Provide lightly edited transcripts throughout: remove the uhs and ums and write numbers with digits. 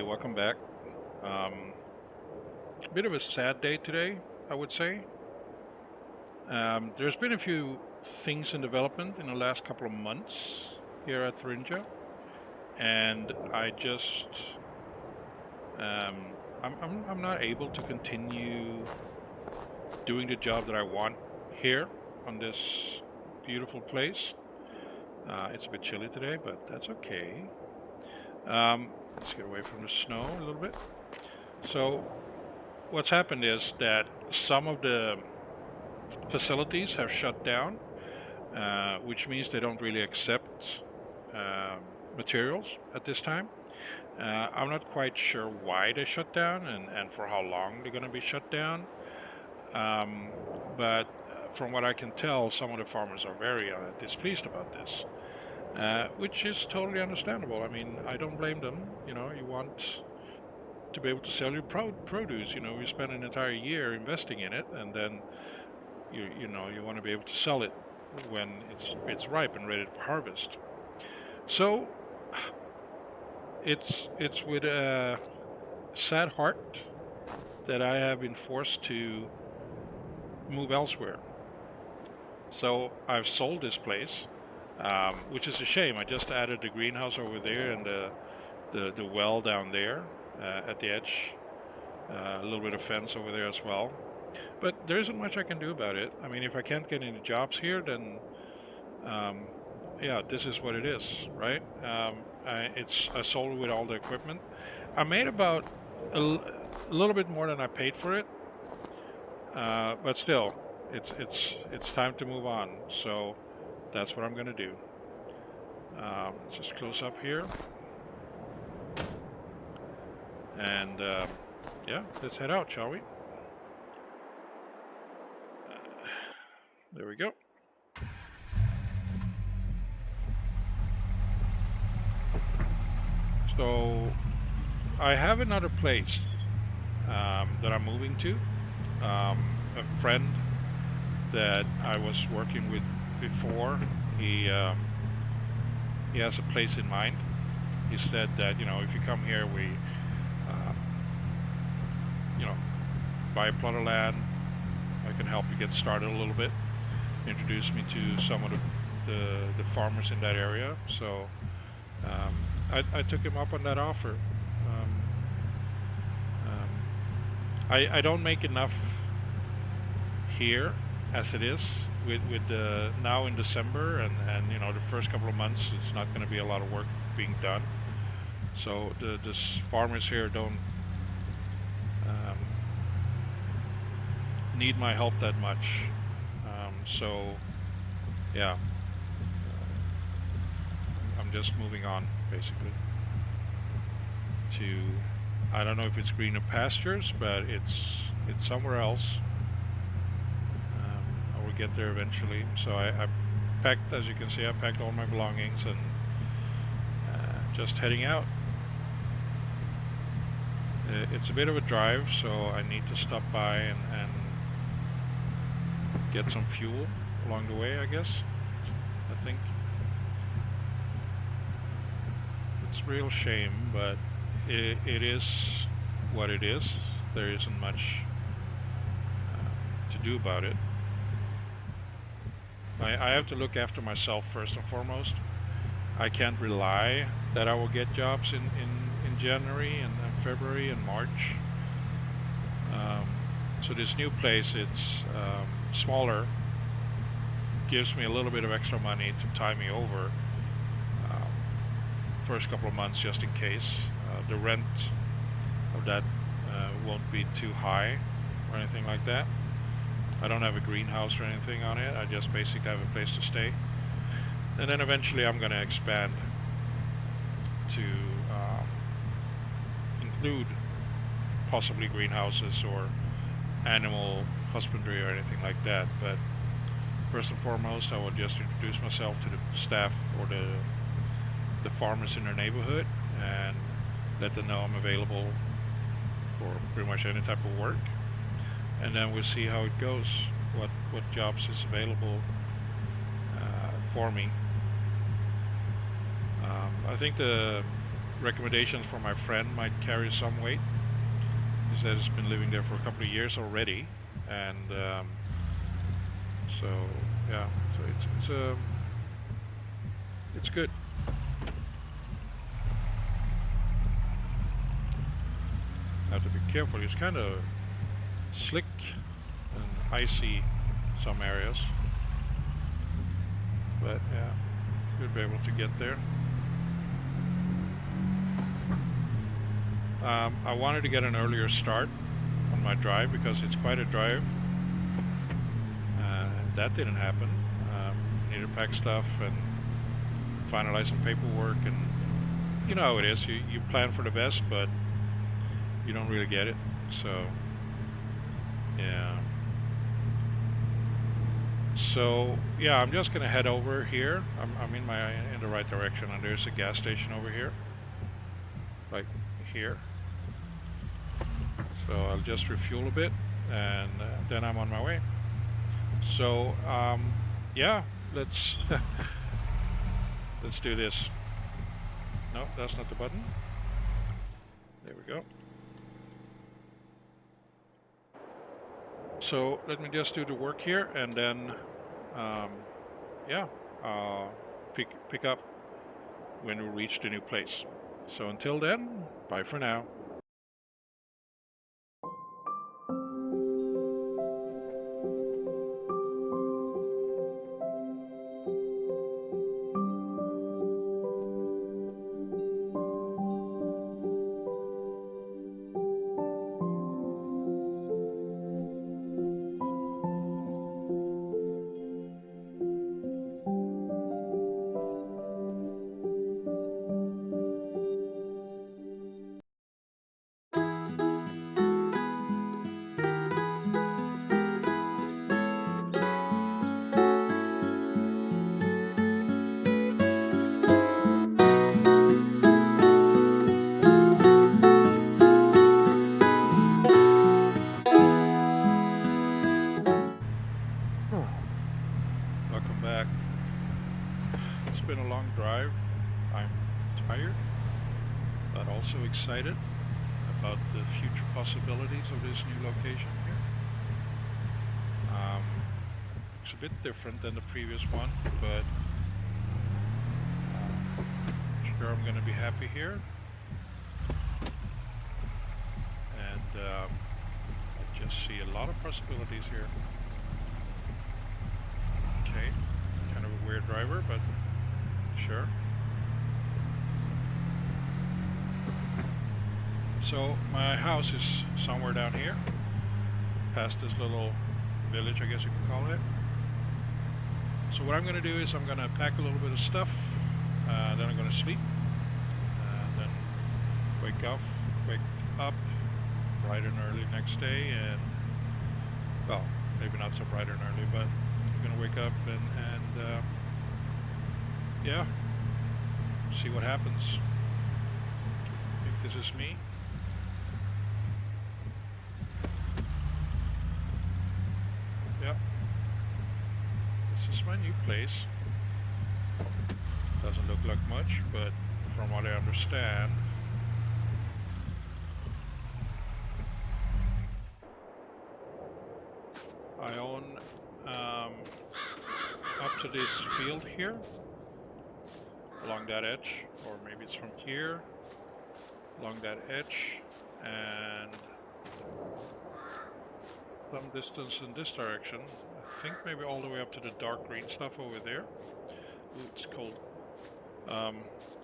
welcome back. Um, Bit of a sad day today, I would say. There's been a few things in development in the last couple of months here at Thuringia, and I'm not able to continue doing the job that I want here on this beautiful place. It's a bit chilly today, but that's okay. Let's get away from the snow a little bit. So what's happened is that some of the facilities have shut down, which means they don't really accept um, materials at this time. I'm not quite sure why they shut down and for how long they're going to be shut down. Um, but from what I can tell, some of the farmers are very displeased about this, which is totally understandable. I mean, I don't blame them. You know, you want to be able to sell your produce. You know, you spend an entire year investing in it, and then you want to be able to sell it when it's ripe and ready for harvest. So it's with a sad heart that I have been forced to move elsewhere. So I've sold this place, which is a shame. I just added the greenhouse over there and the well down there at the edge, a little bit of fence over there as well. But there isn't much I can do about it. I mean, if I can't get any jobs here, then um, yeah, this is what it is, right? I sold it with all the equipment. I made about a little bit more than I paid for it, but still, it's time to move on. So that's what I'm gonna do. Just close up here, and yeah, let's head out, shall we? There we go. So I have another place that I'm moving to. A friend that I was working with before, he has a place in mind. He said that if you come here, we uh, you know buy a plot of land. I can help you get started a little bit. Introduce me to some of the farmers in that area. So I took him up on that offer. I don't make enough here as it is with now in December and the first couple of months it's not going to be a lot of work being done. So the farmers here don't um, need my help that much. So yeah, I'm just moving on basically to, I don't know if it's greener pastures, but it's somewhere else. I will get there eventually. So I packed, as you can see, I packed all my belongings and just heading out. It's a bit of a drive, so I need to stop by and get some fuel along the way, I guess. I think it's a real shame, but it is what it is. There isn't much to do about it. I have to look after myself first and foremost. I can't rely that I will get jobs in January and February and March. Um, so this new place, it's smaller, gives me a little bit of extra money to tie me over um, first couple of months just in case. The rent of that won't be too high or anything like that. I don't have a greenhouse or anything on it. I just basically have a place to stay. And then eventually I'm going to expand to include possibly greenhouses or animal husbandry or anything like that. But first and foremost, I will just introduce myself to the staff or the farmers in their neighborhood and let them know I'm available for pretty much any type of work. And then we'll see how it goes, what jobs is available for me. I think the recommendations from my friend might carry some weight. He says he's been living there for a couple of years already, and so yeah, so it's good. Have to be careful. It's kind of slick and icy some areas, but yeah, should be able to get there. I wanted to get an earlier start on my drive because it's quite a drive. That didn't happen. Needed to pack stuff and finalize some paperwork, and you know how it is. You plan for the best, but you don't really get it. So yeah. So yeah, I'm just gonna head over here. I'm in the right direction, and there's a gas station over here, like here. So I'll just refuel a bit, and then I'm on my way. So yeah, let's let's do this. No, that's not the button. There we go. So let me just do the work here, and then yeah, pick up when we reach the new place. So until then, bye for now. Welcome back. It's been a long drive. I'm tired, but also excited about the future possibilities of this new location here. It's a bit different than the previous one, but sure I'm going to be happy here. And I just see a lot of possibilities here. Okay, kind of a weird driver, but sure. So my house is somewhere down here, past this little village, I guess you can call it. So what I'm going to do is I'm going to pack a little bit of stuff, then I'm going to sleep, then wake up bright and early next day, and well, maybe not so bright and early, but I'm going to wake up and yeah, see what happens. I think this is me. Yep. This is my new place. Doesn't look like much, but from what I understand, I own up to this field here, along that edge, or maybe it's from here, along that edge, and some distance in this direction. I think maybe all the way up to the dark green stuff over there. Ooh, it's cold.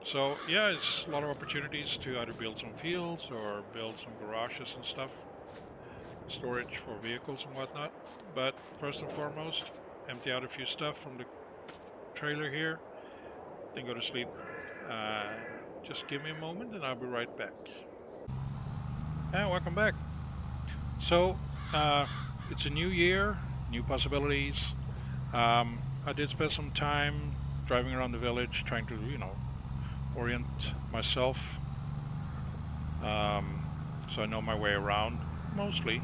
So yeah, it's a lot of opportunities to either build some fields or build some garages and stuff, storage for vehicles and whatnot. But first and foremost, empty out a few stuff from the trailer here, then go to sleep. Just give me a moment and I'll be right back. And welcome back. So it's a new year, new possibilities. I did spend some time driving around the village, trying to, orient myself, so I know my way around mostly.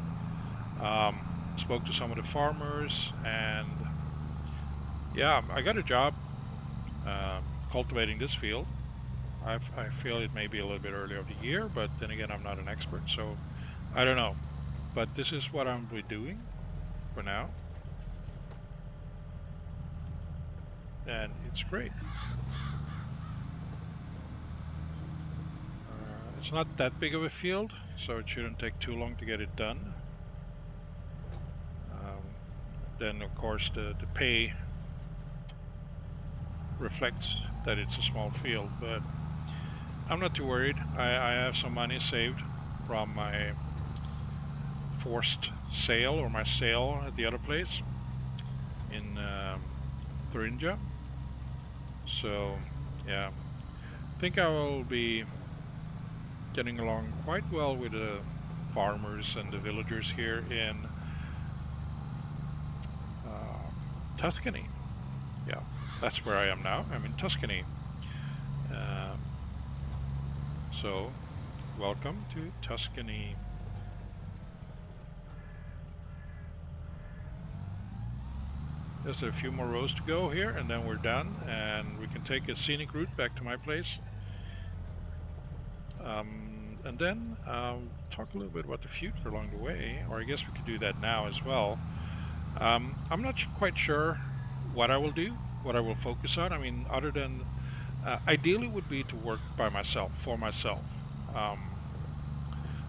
Spoke to some of the farmers, and yeah, I got a job cultivating this field. I feel it may be a little bit early of the year, but then again, I'm not an expert, so I don't know. But this is what I'm doing for now, and it's great. It's not that big of a field, so it shouldn't take too long to get it done. Then, of course, the pay reflects that it's a small field, but I'm not too worried. I have some money saved from my forced sale, or my sale at the other place in Thuringia. So yeah, I think I will be getting along quite well with the farmers and the villagers here in Tuscany. Yeah, that's where I am now. I'm in Tuscany. So welcome to Tuscany. Just a few more rows to go here, and then we're done, and we can take a scenic route back to my place. And then talk a little bit about the future along the way, or I guess we could do that now as well. I'm not quite sure what I will do, what I will focus on. I mean, other than ideally would be to work by myself, for myself.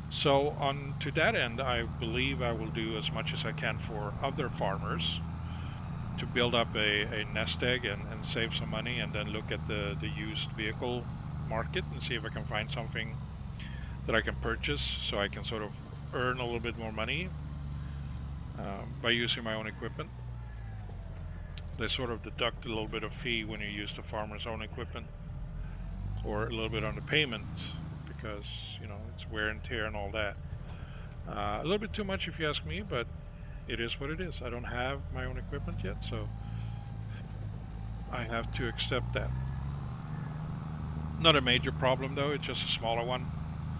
So on to that end, I believe I will do as much as I can for other farmers to build up a nest egg and save some money, and then look at the used vehicle market and see if I can find something that I can purchase so I can sort of earn a little bit more money by using my own equipment. They sort of deduct a little bit of fee when you use the farmer's own equipment, or a little bit on the payment, because you know it's wear and tear and all that. A little bit too much if you ask me, but it is what it is. I don't have my own equipment yet, so I have to accept that. Not a major problem though, it's just a smaller one,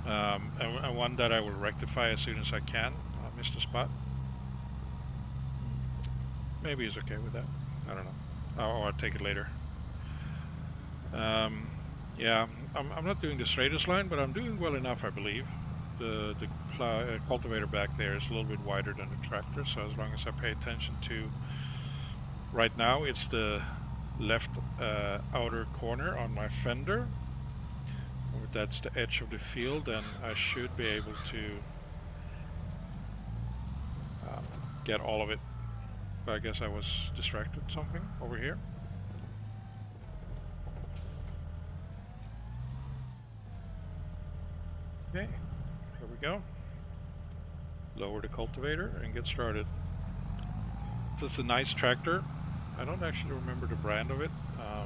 and one that I will rectify as soon as I can. I missed a spot. Maybe he's okay with that. I don't know. I'll take it later. Yeah, I'm not doing the straightest line, but I'm doing well enough, I believe. The cultivator back there is a little bit wider than the tractor, so as long as I pay attention to, right now it's the left outer corner on my fender. That's the edge of the field, and I should be able to get all of it. But I guess I was distracted something over here. Okay, here we go. Lower the cultivator and get started. This is a nice tractor. I don't actually remember the brand of it. I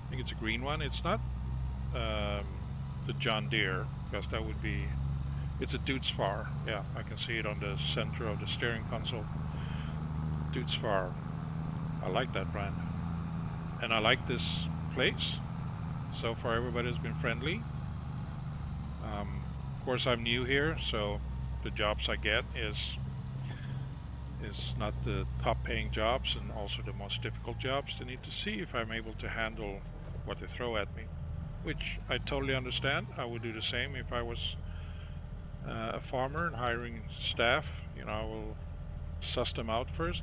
think it's a green one. It's not the John Deere, because that would be, it's a Dutsfar. Yeah, I can see it on the center of the steering console. Dutsfar. I like that brand. And I like this place. So far everybody's been friendly. Of course I'm new here, so the jobs I get is not the top paying jobs, and also the most difficult jobs. They need to see if I'm able to handle what they throw at me, which I totally understand. I would do the same if I was a farmer and hiring staff. You know, I will suss them out first,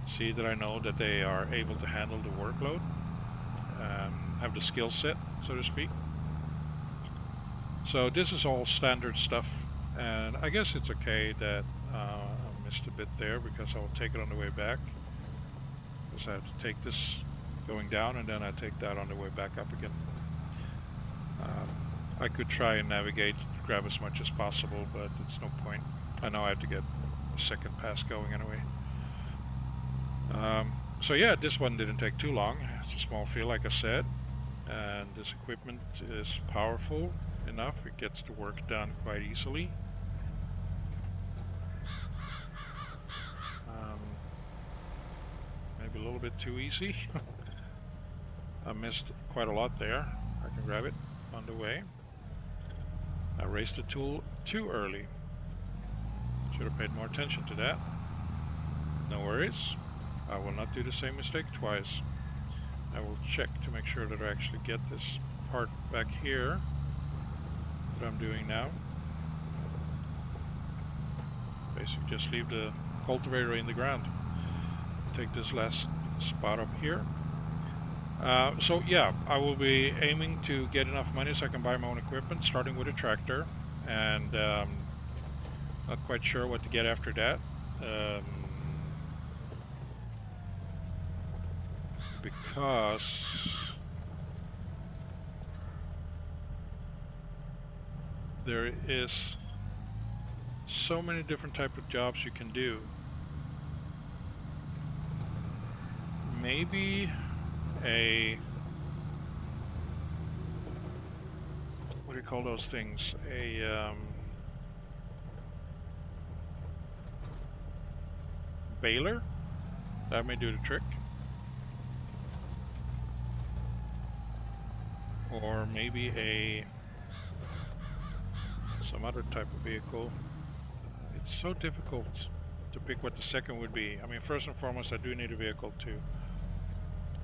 see that I know that they are able to handle the workload, have the skill set, so to speak. So this is all standard stuff, and I guess it's okay that I missed a bit there, because I will take it on the way back, because I have to take this going down and then I take that on the way back up again. I could try and navigate, grab as much as possible, but it's no point. I know I have to get a second pass going anyway. So yeah, this one didn't take too long. It's a small field, like I said, and this equipment is powerful enough. It gets the work done quite easily. Maybe a little bit too easy. I missed quite a lot there. I can grab it on the way. I raised the tool too early. Should have paid more attention to that. No worries. I will not do the same mistake twice. I will check to make sure that I actually get this part back here that I'm doing now. Basically just leave the cultivator in the ground. Take this last spot up here. So yeah, I will be aiming to get enough money so I can buy my own equipment, starting with a tractor, and not quite sure what to get after that. Because there is so many different types of jobs you can do. Maybe a, what do you call those things? A baler? That may do the trick. Or maybe some other type of vehicle. It's so difficult to pick what the second would be. I mean, first and foremost, I do need a vehicle to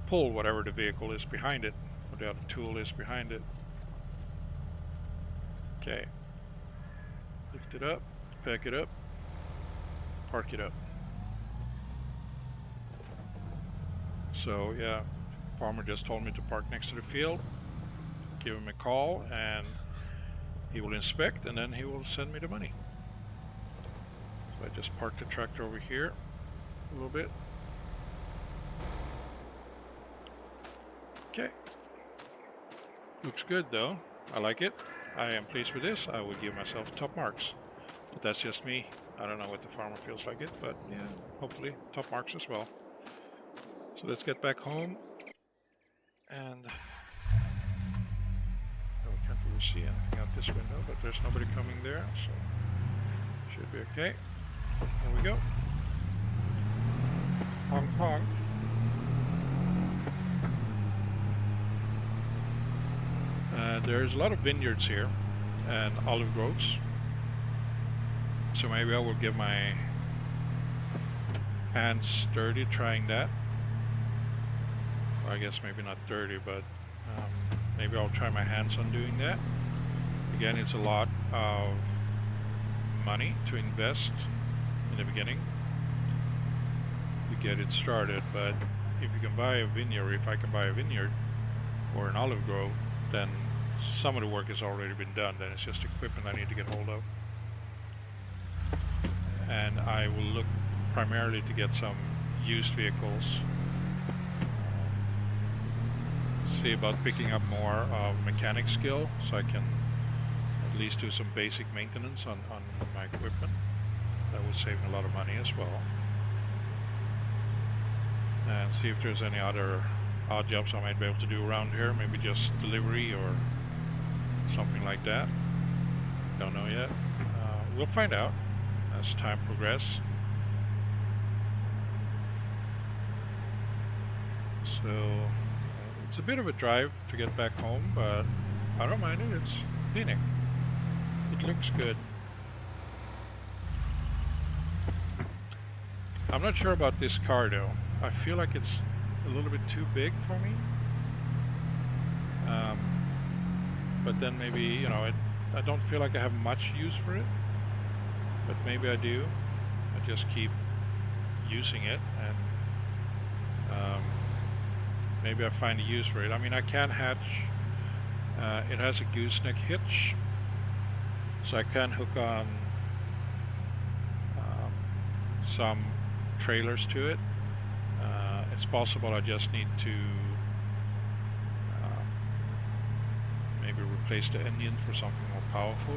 pull whatever the vehicle is behind it, or the other tool is behind it. Okay. Lift it up, pack it up, park it up. So yeah, farmer just told me to park next to the field. Give him a call and he will inspect and then he will send me the money. So I just parked the tractor over here a little bit. Okay. Looks good though. I like it. I am pleased with this. I would give myself top marks. But that's just me. I don't know what the farmer feels like it, but yeah, hopefully top marks as well. So let's get back home and we can't really see anything out this window, but there's nobody coming there, so should be okay. There we go. Hong Kong. There's a lot of vineyards here and olive groves, so maybe I will give my hands dirty trying that. Well, I guess maybe not dirty, but maybe I'll try my hands on doing that. Again, it's a lot of money to invest in the beginning to get it started, but if you can buy a vineyard, if I can buy a vineyard or an olive grove, then some of the work has already been done. Then it's just equipment I need to get hold of. And I will look primarily to get some used vehicles. See about picking up more mechanic skill so I can at least do some basic maintenance on my equipment. That would save me a lot of money as well. And see if there's any other odd jobs I might be able to do around here. Maybe just delivery or something like that. Don't know yet. We'll find out as time progresses. So it's a bit of a drive to get back home, but I don't mind it. It's scenic. It looks good. I'm not sure about this car though. I feel like it's a little bit too big for me. But then maybe, you know, I don't feel like I have much use for it. But maybe I do. I just keep using it and maybe I find a use for it. I mean, I can hatch. It has a gooseneck hitch, so I can hook on some trailers to it. It's possible I just need to maybe replace the engine for something more powerful.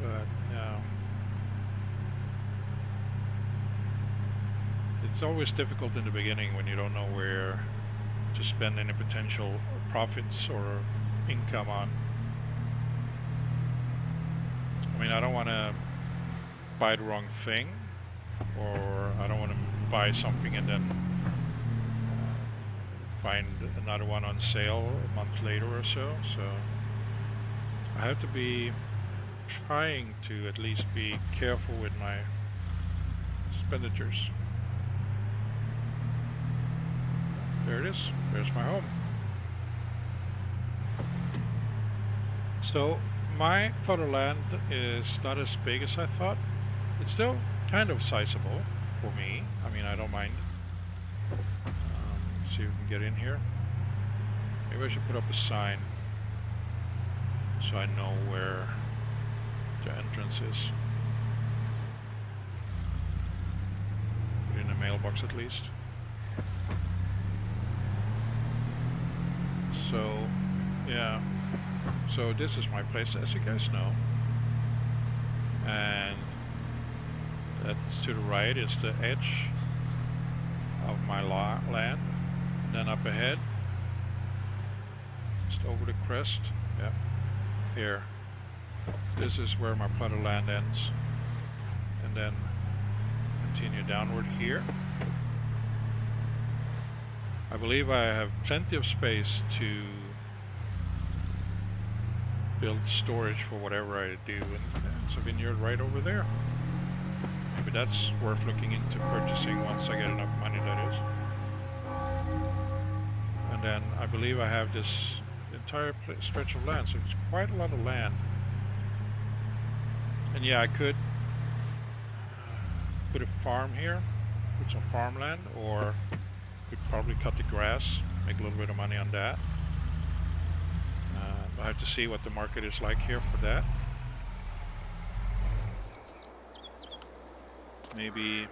But it's always difficult in the beginning when you don't know where to spend any potential profits or income on. I mean, I don't want to buy the wrong thing, or I don't want to buy something and then find another one on sale a month later or so. So I have to be trying to at least be careful with my expenditures. There it is. There's my home. So my plot of land is not as big as I thought. It's still kind of sizable for me. I mean, I don't mind. See if we can get in here. Maybe I should put up a sign so I know where the entrance is. Put in a mailbox at least. So, yeah. So this is my place, as you guys know. And that's to the right is the edge of my land. And then up ahead, just over the crest, yeah, here. This is where my plot of land ends. And then continue downward here. I believe I have plenty of space to build storage for whatever I do, and it's a vineyard right over there. Maybe that's worth looking into purchasing once I get enough money, that is. And then I believe I have this entire stretch of land, so it's quite a lot of land. And yeah, I could put a farm here, put some farmland, or could probably cut the grass, make a little bit of money on that. I have to see what the market is like here for that. Maybe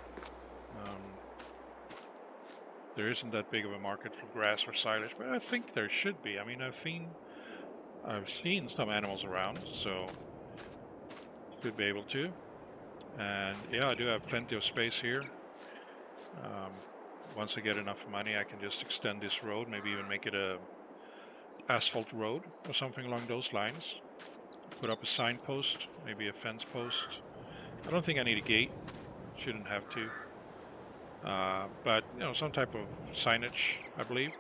there isn't that big of a market for grass or silage, but I think there should be. I mean, I've seen some animals around, so should be able to. And yeah, I do have plenty of space here. Once I get enough money, I can just extend this road, maybe even make it a asphalt road or something along those lines. Put up a signpost, maybe a fence post. I don't think I need a gate, shouldn't have to. But you know, some type of signage, I believe,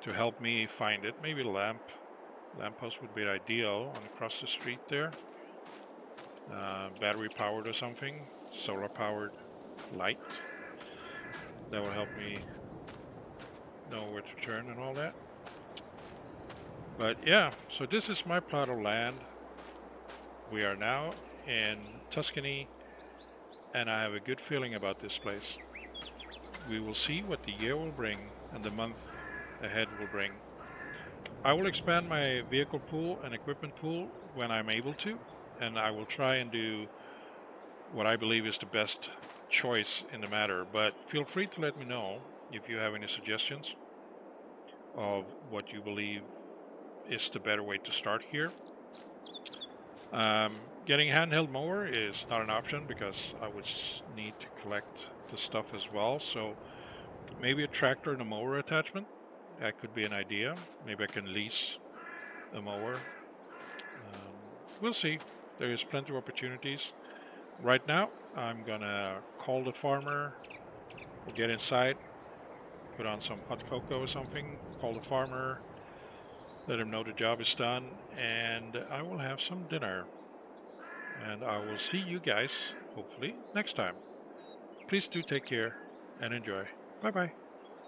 to help me find it. Maybe a lamppost would be ideal on across the street there. Battery powered or something, solar powered light. That will help me know where to turn and all that. But yeah, so this is my plot of land. We are now in Tuscany, and I have a good feeling about this place. We will see what the year will bring and the month ahead will bring. I will expand my vehicle pool and equipment pool when I'm able to, and I will try and do what I believe is the best choice in the matter. But feel free to let me know if you have any suggestions of what you believe is the better way to start here. Getting a handheld mower is not an option because I would need to collect the stuff as well. So maybe a tractor and a mower attachment, that could be an idea. Maybe I can lease a mower. We'll see. There is plenty of opportunities. Right now, I'm gonna call the farmer, we'll get inside, put on some hot cocoa or something, call the farmer, let him know the job is done, and I will have some dinner. And I will see you guys, hopefully, next time. Please do take care and enjoy. Bye-bye.